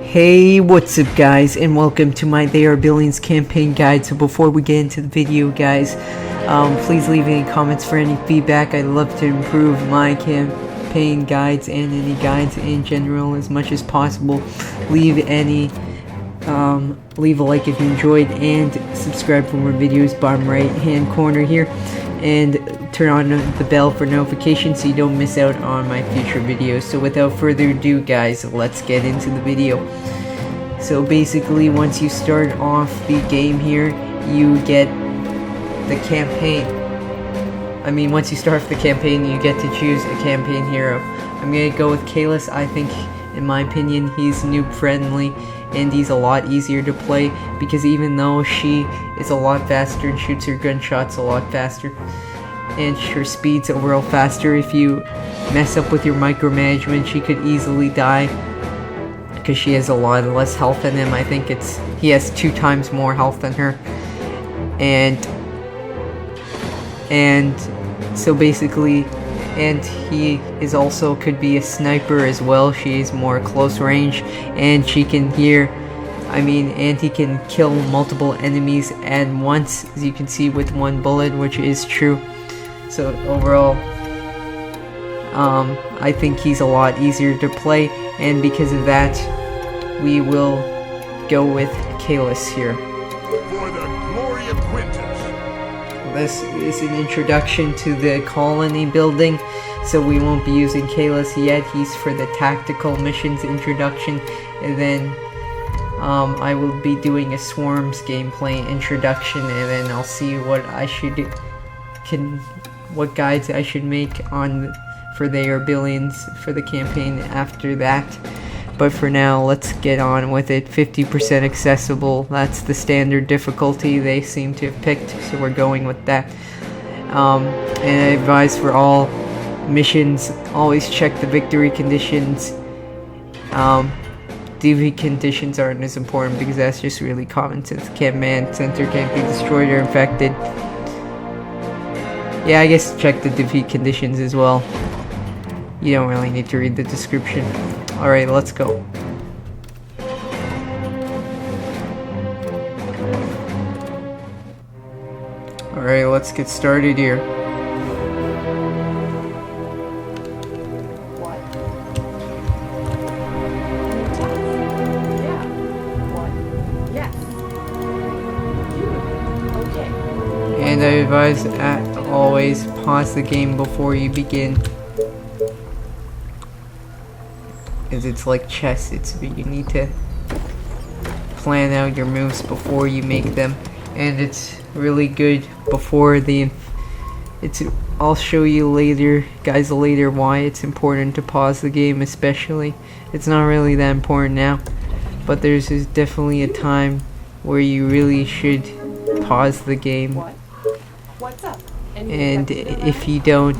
Hey, what's up guys, and welcome to my They Are Billions campaign guide. So before we get into the video guys, please leave any comments for any feedback. I'd love to improve my campaign guides and any guides in general as much as possible. Leave a like if you enjoyed, and subscribe for more videos, bottom right hand corner here, and turn on the bell for notifications so you don't miss out on my future videos. So without further ado guys, let's get into the video. So basically, once you start off the game here, you get the campaign. Once you start off the campaign, you get to choose a campaign hero. I'm gonna go with Kalis. I think, in my opinion, he's noob friendly and he's a lot easier to play, because even though she is a lot faster and shoots her gunshots a lot faster, and her speed's overall faster, if you mess up with your micromanagement, she could easily die because she has a lot less health than him. I think he has 2 times more health than her, and so basically, and he is also could be a sniper as well. She's more close range, and she can hear, and he can kill multiple enemies at once, as you can see, with 1 bullet, which is true. So overall, I think he's a lot easier to play, and because of that, we will go with Kalis here. For the glory of Quintus. This is an introduction to the colony building, so we won't be using Kalis yet. He's for the tactical missions introduction, and then I will be doing a Swarms gameplay introduction, and then I'll see what I should do. What guides I should make for They Are Billions for the campaign after that. But for now, let's get on with it. 50% accessible, that's the standard difficulty they seem to have picked, so we're going with that. And I advise for all missions, always check the victory conditions. DV conditions aren't as important because that's just really common sense. Command center can't be destroyed or infected. Yeah, I guess check the defeat conditions as well. You don't really need to read the description. Alright, let's go. Alright, let's get started here. And I advise always pause the game before you begin, as it's like chess. You need to plan out your moves before you make them, and it's really good before I'll show you later why it's important to pause the game. Especially, it's not really that important now, but there's definitely a time where you really should pause the game. What's up? And if you don't,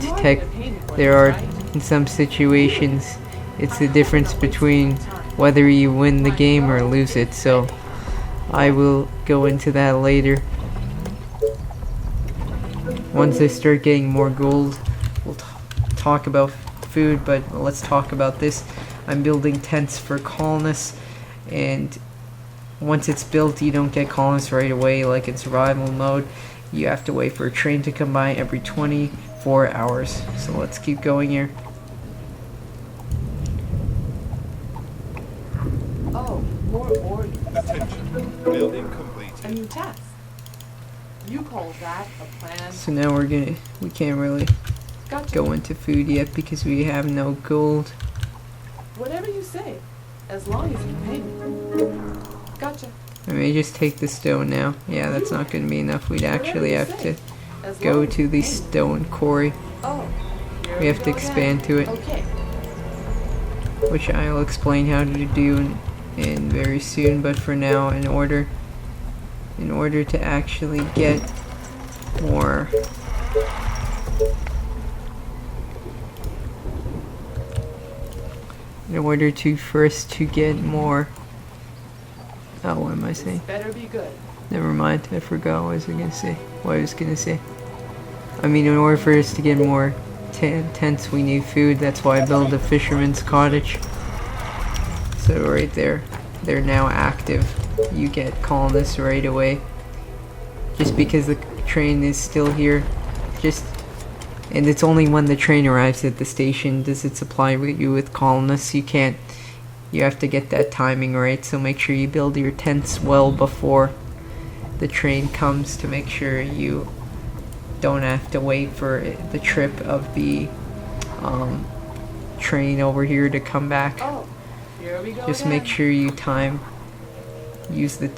there are, in some situations, it's the difference between whether you win the game or lose it. So I will go into that later. Once I start getting more gold, we'll talk about food, but let's talk about this. I'm building tents for colonists, and once it's built, you don't get colonists right away like in survival mode. You have to wait for a train to come by every 24 hours. So let's keep going here. Oh, more orders. Attention. Building completed. A new task. You call that a plan? So now we can't really go into food yet because we have no gold. Whatever you say, as long as you pay me. Gotcha. I may just take the stone now. Yeah, that's not going to be enough. We'd actually have to go to the stone quarry. Oh, we have to expand to it, okay. which I'll explain how to do in very soon. But for now, in order to actually get more oh, what am I saying? Better be good. Never mind, I forgot what I was gonna say. In order for us to get more tents, we need food. That's why I built a fisherman's cottage. So right there. they're now active. You get colonists right away. Just because the train is still here. And it's only when the train arrives at the station does it supply you with colonists. You have to get that timing right, so make sure you build your tents well before the train comes to make sure you don't have to wait for the trip of the train over here to come back. Oh, here we go. Just again. make sure you use the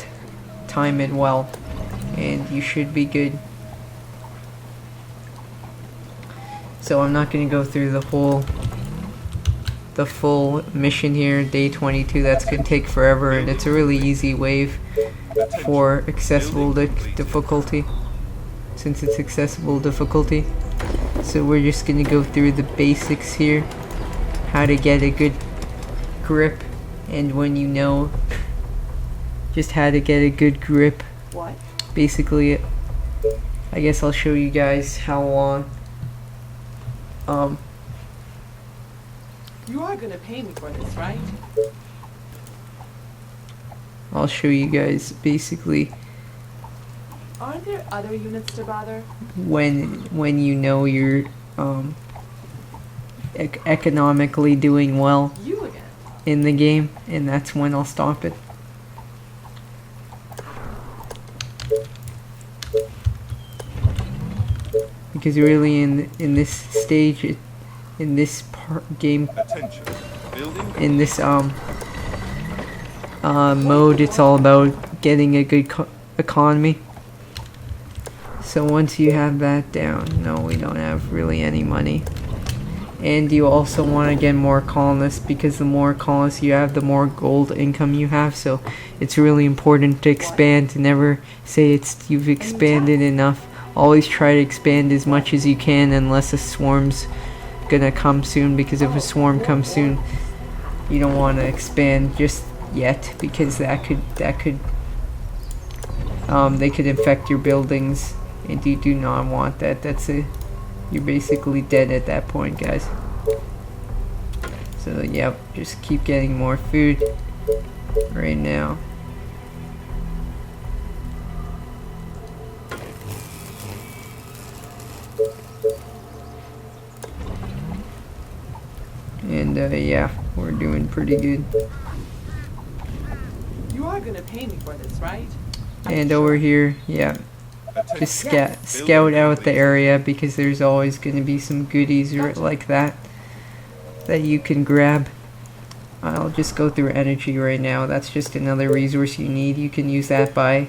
time it well, and you should be good. So I'm not going to go through the full mission here, day 22. That's going to take forever, and it's a really easy wave for accessible difficulty, since it's accessible difficulty. So we're just going to go through the basics here, how to get a good grip, and when you know just how to get a good grip. What? Basically, I guess I'll show you guys how long. You are gonna pay me for this, right? I'll show you guys basically Aren't there other units to bother? when you know you're economically doing well You again. in the game, and that's when I'll stop it. Because really in this stage, in this game, Attention. Building in this mode, it's all about getting a good economy. So once you have that down, no, we don't have really any money. And you also want to get more colonists, because the more colonists you have, the more gold income you have. So it's really important to expand. Never say you've expanded enough. Always try to expand as much as you can, unless a swarm's gonna come soon, because if a swarm comes soon, you don't want to expand just yet, because they could infect your buildings, and you do not want that. You're basically dead at that point, guys. So yep, just keep getting more food right now. And yeah, we're doing pretty good. You are gonna pay me for this, right? And over here, yeah, just scout out the area, because there's always going to be some goodies like that you can grab. I'll just go through energy right now. That's just another resource you need. You can use that by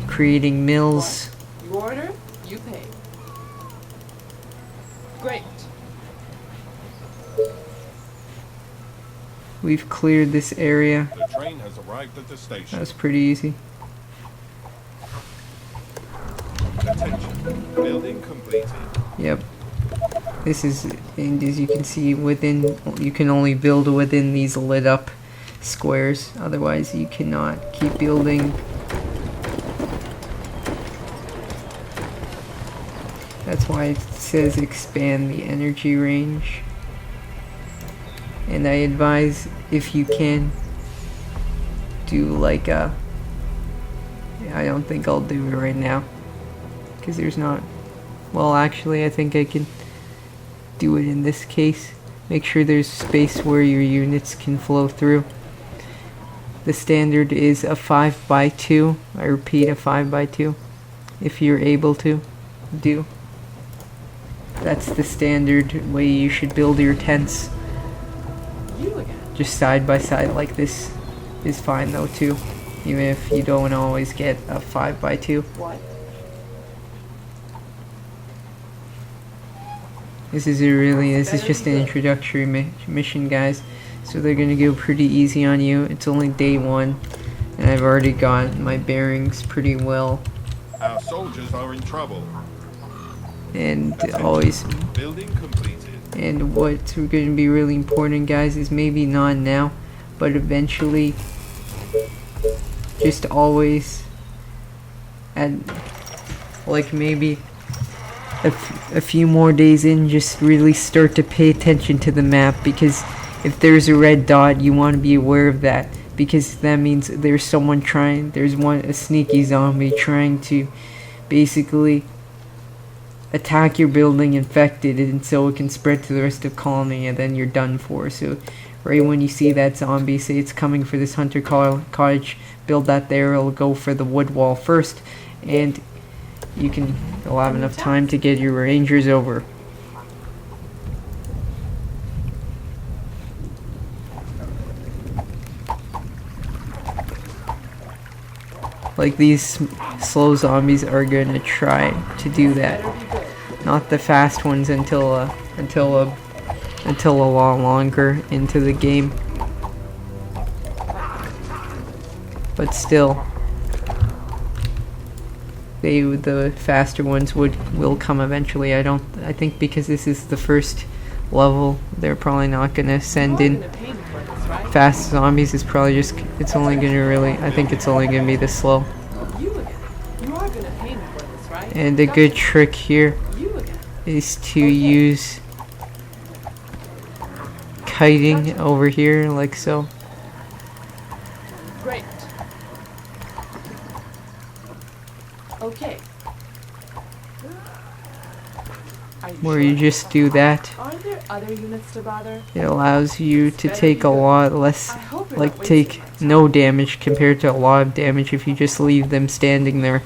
creating mills. You order, you pay. Great. We've cleared this area. The train has arrived at the station. That was pretty easy. Attention. Building completed. Yep. This is, and as you can see, you can only build within these lit up squares. Otherwise, you cannot keep building. That's why it says expand the energy range. And I advise, if you can, do like a... I don't think I'll do it right now, because there's not... Well, actually, I think I can do it in this case. Make sure there's space where your units can flow through. The standard is a 5x2. I repeat, a 5x2. If you're able to do. That's the standard way you should build your tents. You again. Just side by side like this is fine though too, even if you don't always get a 5x2. What? This is just an introductory mission, guys. So they're gonna go pretty easy on you. It's only day 1, and I've already got my bearings pretty well. Our soldiers are in trouble. And Attention. always. Building completed. And what's going to be really important, guys, is maybe not now, but eventually, just always, and like maybe a few more days in, just really start to pay attention to the map, because if there's a red dot, you want to be aware of that, because that means there's someone trying, a sneaky zombie trying to basically attack your building, infect it, and so it can spread to the rest of the colony, and then you're done for. So right when you see that zombie, say it's coming for this hunter cottage, build that there. It'll go for the wood wall first, and you'll have enough time to get your rangers over. Like, these slow zombies are gonna try to do that. Not the fast ones until a lot longer into the game. But still, the faster ones will come eventually. I think because this is the first level, they're probably not gonna send in fast zombies. I think it's only gonna be this slow. And a good trick here is to use kiting over here, like so. Great. Okay. Where you just do that. Are there other units to bother? It allows you to take a lot less, I hope you're like not wasting take my time. no damage compared to a lot of damage if you just leave them standing there.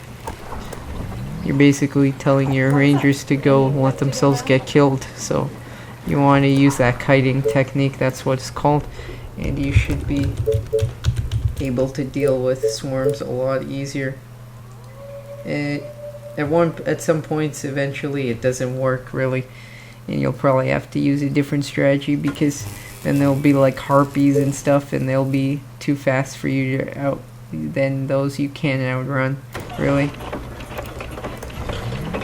You're basically telling your rangers to go let themselves get killed. So you want to use that kiting technique, that's what it's called, and you should be able to deal with swarms a lot easier. At some points eventually it doesn't work really, and you'll probably have to use a different strategy, because then there'll be like harpies and stuff, and they'll be too fast for you to then those you can't outrun really.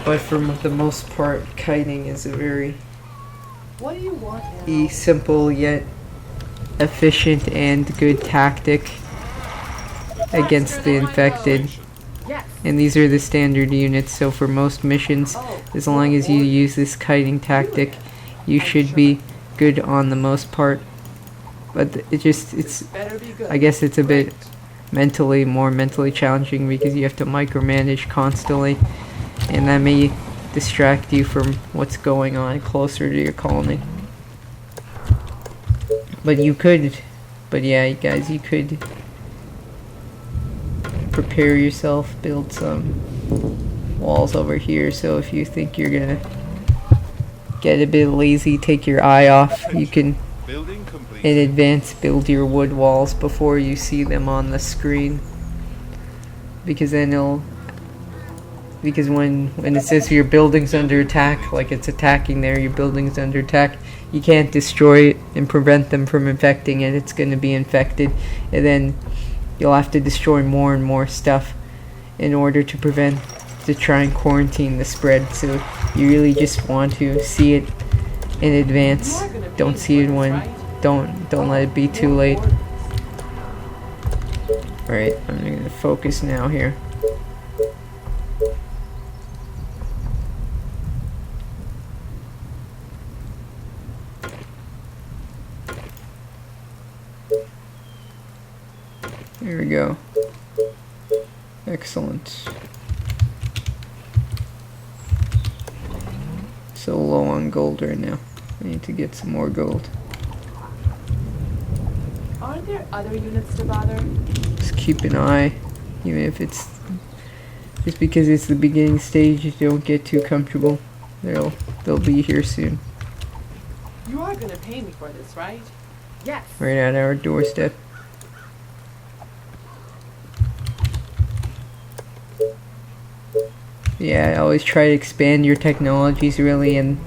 But for the most part, kiting is a very What do you want now? simple yet efficient and good tactic against the infected. Yes. And these are the standard units, so for most missions, as long as you use this kiting tactic, you should be good on the most part. But it's Better be good. I guess it's a bit more mentally challenging, because you have to micromanage constantly, and that may distract you from what's going on closer to your colony. But yeah, guys, you could prepare yourself, build some walls over here, so if you think you're gonna get a bit lazy, take your eye off, you can Building complete. in advance build your wood walls before you see them on the screen, because then when it says your building's under attack, like it's attacking there, your building's under attack, you can't destroy it and prevent them from infecting it. It's going to be infected, and then you'll have to destroy more and more stuff in order to try and quarantine the spread. So you really just want to see it in advance. Don't see it don't let it be too late. Alright, I'm going to focus now here. There we go. Excellent. So low on gold right now. I need to get some more gold. Aren't there other units to bother? Just keep an eye, even if it's just because it's the beginning stage. You don't get too comfortable. They'll be here soon, You are gonna pay me for this, right? Yes. right at our doorstep. Yeah, I always try to expand your technologies really, and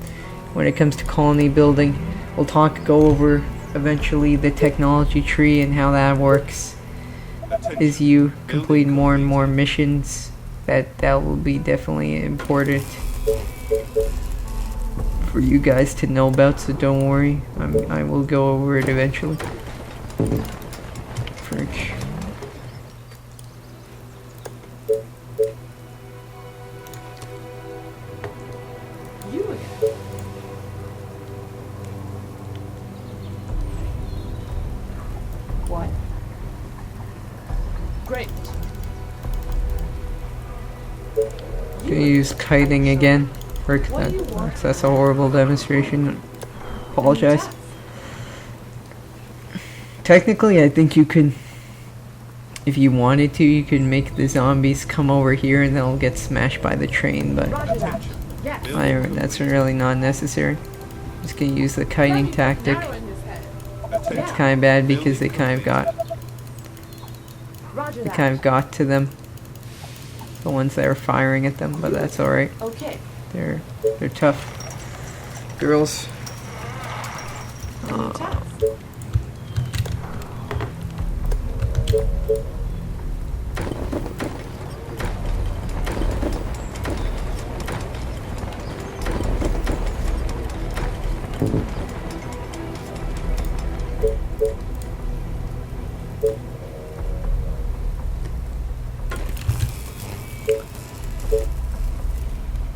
when it comes to colony building, we'll go over eventually the technology tree and how that works. As you complete more and more missions, that will be definitely important for you guys to know about, so don't worry, I will go over it eventually. Frick. You again. What? Gonna use kiting again. What do you want? That's a horrible demonstration. Apologize. Technically, I think you could, if you wanted to, you could make the zombies come over here and they'll get smashed by the train, but Attention. Yes. that's really not necessary. Just gonna use the kiting tactic. Narrow in his head. Attention. It's kind of bad because they kind of got Roger It that. kind of got to them, the ones that were firing at them, but that's alright. Okay. They're tough girls. New task.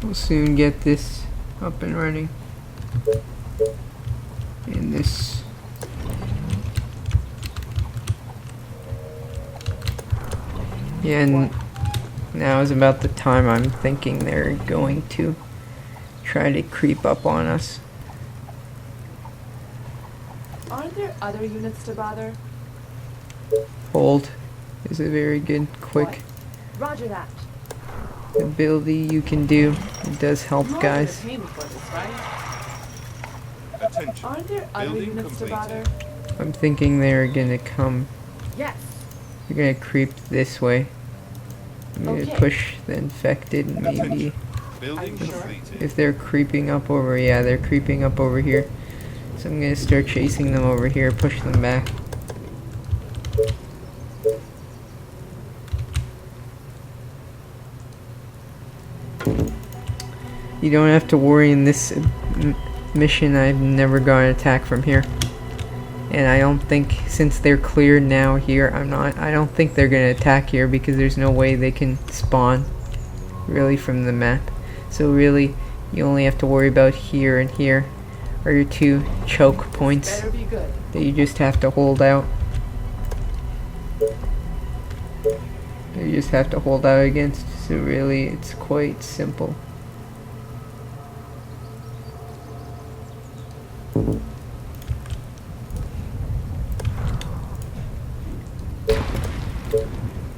We'll soon get this up and running. And this. Yeah, and now is about the time I'm thinking they're going to try to creep up on us. Aren't there other units to bother? Hold is a very good, quick Roger that. ability you can do. It does help, You all guys. pay me for this, right? Attention. Aren't there other Building units to bother? completed. I'm thinking they're gonna come. Yes. They're gonna creep this way. I'm gonna Okay. push the infected, maybe. Attention. Building Are you sure? completed. If they're creeping up over, yeah, they're creeping up over here. So I'm gonna start chasing them over here, push them back. You don't have to worry in this mission. I've never got an attack from here. And I don't think, since they're cleared now here, I don't think they're gonna attack here because there's no way they can spawn really from the map. So really, you only have to worry about here and here are your two choke points Better be good. that you just have to hold out. You just have to hold out against. So really, it's quite simple.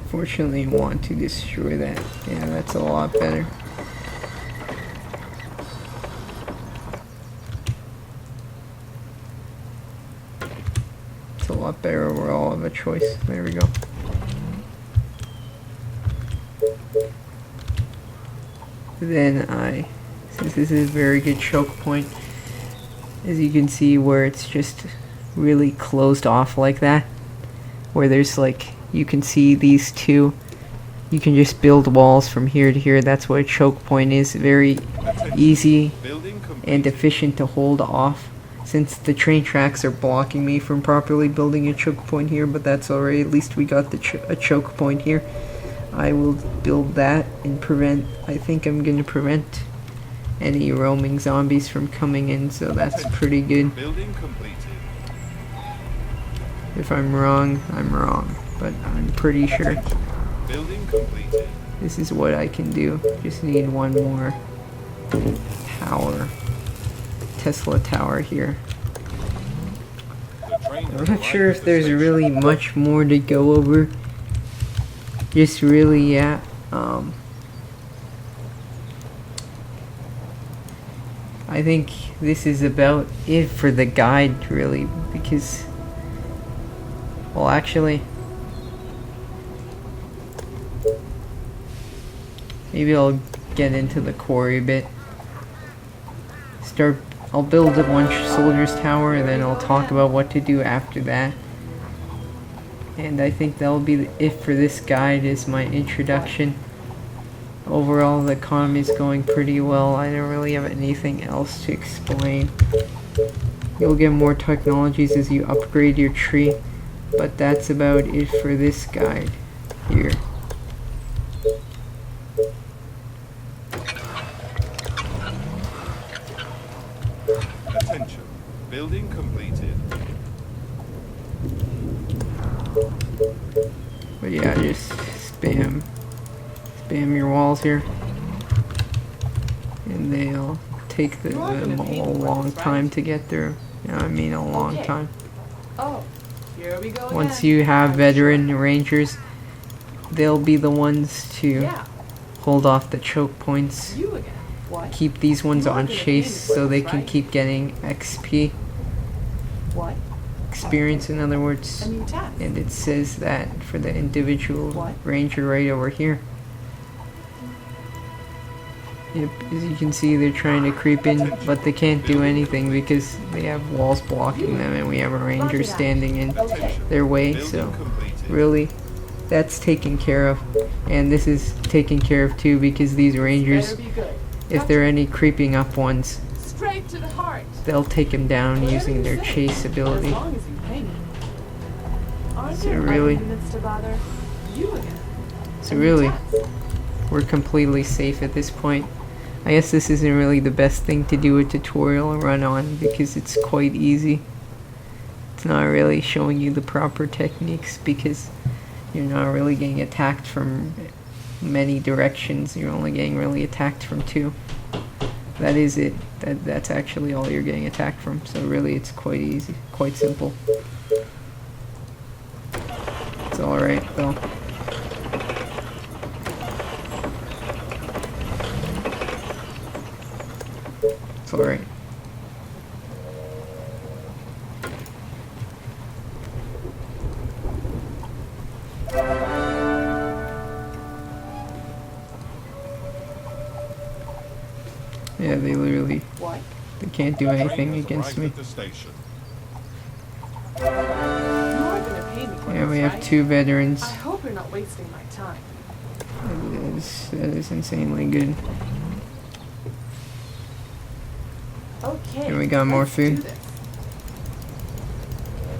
Fortunately, you want to destroy that. Yeah, that's a lot better. It's a lot better overall of a choice. There we go. Then since this is a very good choke point, as you can see where it's just really closed off like that, where there's like, you can see these two, you can just build walls from here to here. That's what a choke point is. Very Attention. easy Building completed. and efficient to hold off, since the train tracks are blocking me from properly building a choke point here, but that's alright. At least we got the a choke point here. I will build that and I think I'm gonna prevent any roaming zombies from coming in, so that's pretty good. Building completed. If I'm wrong, I'm wrong, but I'm pretty sure Attention. Building completed. this is what I can do. Just need one more tower, Tesla tower here. The train I'm has not sure arrived if at the there's station. really much more to go over. Just really, yeah. I think this is about it for the guide, really, because, well, actually, maybe I'll get into the quarry a bit. I'll build one soldier's tower, and then I'll talk about what to do after that. And I think that'll be it for this guide, is my introduction. Overall, the economy is going pretty well. I don't really have anything else to explain. You'll get more technologies as you upgrade your tree, but that's about it for this guide here. Attention. Building completed. But yeah, just spam your walls here. and they'll take You are them gonna pay a me for long this, time right? to get through. You know what I mean? A long Okay. time. Oh, here we go Once again. you have Are veteran sure? rangers, they'll be the ones to Yeah, hold off the choke points. you again. What? Keep these ones You are on gonna pay chase me for so they this, can right? keep getting XP, What? experience in other words. A new task. And it says that for the individual What? ranger right over here. Yep, as you can see they're trying to creep in, but they can't do anything because they have walls blocking them and we have a ranger standing in Okay. their way, Building so completed. really that's taken care of. And this is taken care of too because these rangers, Better be good. if there are any creeping up ones, Straight to the heart. they'll take him down Whatever using you their say, chase ability. As long as you pay me. Aren't So there really- other units to bother? You again. So A new really, task. we're completely safe at this point. I guess this isn't really the best thing to do a tutorial run on because it's quite easy. It's not really showing you the proper techniques because you're not really getting attacked from many directions. You're only getting really attacked from two. That is it. That's actually all you're getting attacked from. So really it's quite easy, quite simple. It's alright though. It's alright. Yeah, they literally, What? they can't do The train anything has against arrived me. at the station. You are gonna pay me for Yeah, this, we have right? two veterans. I hope you're not wasting my time. That is insanely good. Okay. And we got more let's do food. this.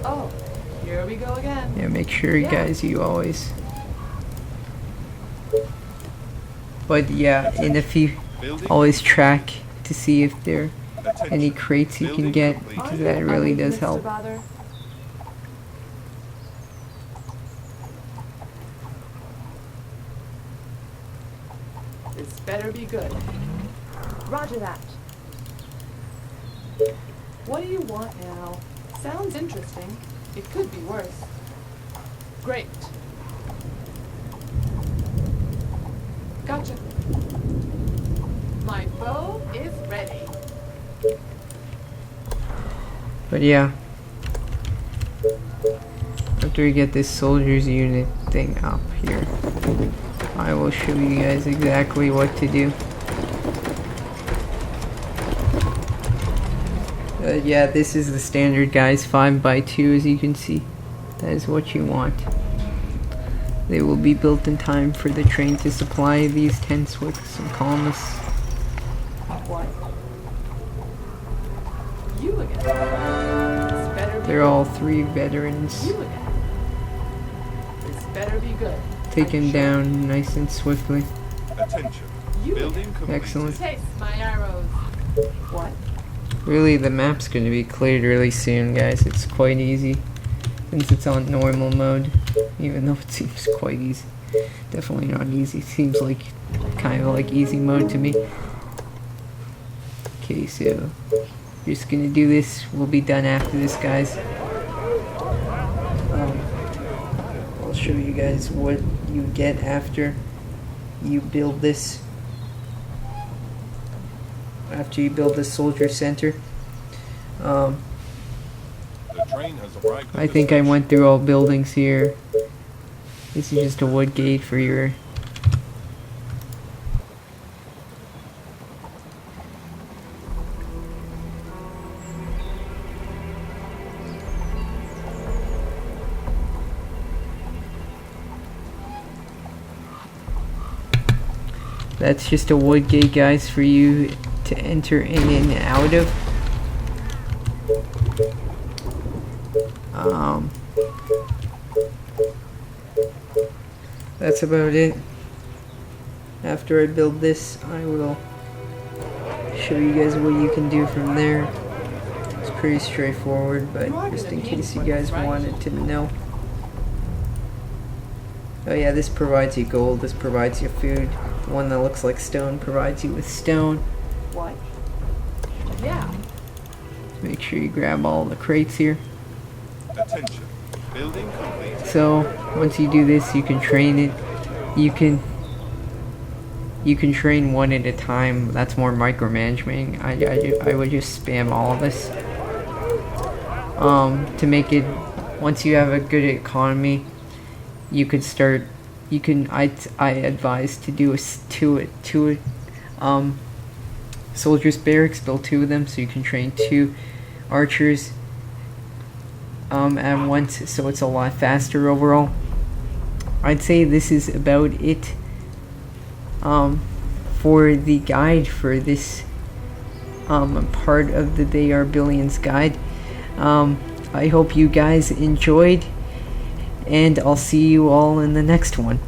Oh, here we go again. Yeah, make sure you Yeah. guys, you always. But yeah, and if you Building always track to see if there are attention. any crates you can Building get, complete. because Aren't that there really other does units to help. bother? This better be good. Roger that. What do you want now? Sounds interesting. It could be worse. Great. Gotcha. My bow is ready. But yeah, after we get this soldier's unit thing up here, I will show you guys exactly what to do. Yeah, this is the standard, guys, 5x2 as you can see. That is what you want. They will be built in time for the train to supply these tents with some colonists. What? You again. This better be They're good. all three veterans. You again. This better be good. Take I'm him sure. down nice and swiftly. Attention. You Building again. completed. Excellent. Taste my arrows. What? Really, the map's going to be cleared really soon, guys. It's quite easy since it's on normal mode, even though it seems quite easy. Definitely not easy. Seems like kind of like easy mode to me. Okay, so just gonna do this. We'll be done after this, guys. I'll show you guys what you get after you build this. After you build the soldier center. The train has arrived at I the think I station. went through all buildings here. This is just a wood gate for your... That's just a wood gate, guys, for you to enter in and out of. That's about it. After I build this, I will show you guys what you can do from there. It's pretty straightforward, but just in case you guys wanted to know. Oh yeah, this provides you gold, this provides you food. The one that looks like stone provides you with stone. What? Yeah. Make sure you grab all the crates here. Attention. Building complete. So once you do this, you can train it. You can train one at a time. That's more micromanagement. I would just spam all of this. To make it, once you have a good economy, you could start. You can. I advise to do two soldiers barracks. Build 2 of them so you can train 2 archers at once. So it's a lot faster overall. I'd say this is about it for the guide for this part of the They Are Billions guide. I hope you guys enjoyed, and I'll see you all in the next one.